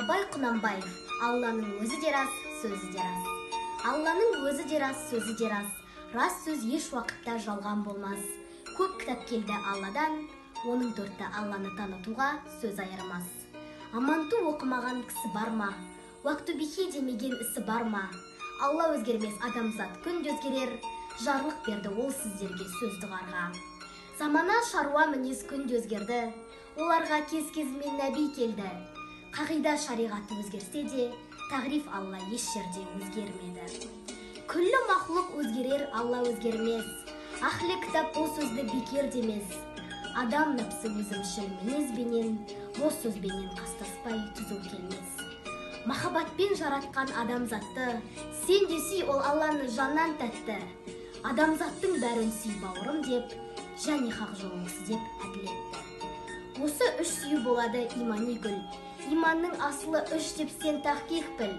Абай Құнанбаев, Алланың өзі де рас, сөзі де рас. Алланың өзі де рас, сөзі де рас. Рас сөз еш уақытта жалған болмас. Көп кітап келді Алладан, оның төрті Алланы танытуға сөз айырмас. Аманту оқымаған кісі бар ма? Уақтубихи демеген ісі бар ма? Алла өзгермес, адамзат күнде өзгерер. Жарлық берді ол сіздерге сөзді қарға. Замана шаруа мінез күнде өзгерді. Оларға кез-кезімен нәби келді. Қағида шариғаты өзгерсе де, тағриф Алла еш жерде өзгермеді. Күллі мақлұқ өзгерер, Алла өзгермес. Ахлі кітап бұл сөзді бекер демес. Адам нәпсі өзімшіл мінезбенен, бос сөзбенен қастаспай түзу келмес. Махаббатпен жаратқан адамзатты, сен десей ол Алланы жаннан тәтті. Адамзаттың бәрін сүй бауырым деп, және хақ жолын деп әділетті. Осы үш сүю болады имани гүл. Иманның асылы үш деп сен тақиқ біл.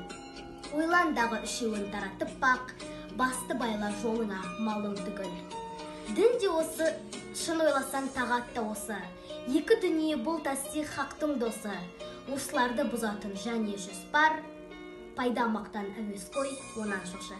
Ойландағы үшеуін таратып бақ, басты байла жолыңа малың түгіл. Дін де осы, шын ойласан тағатта осы. Екі дүние бұл тасдиқ хақтың досы. Осыларды бұзатын және жүз бар. Пайда мақтан әуес қой, онан шошы.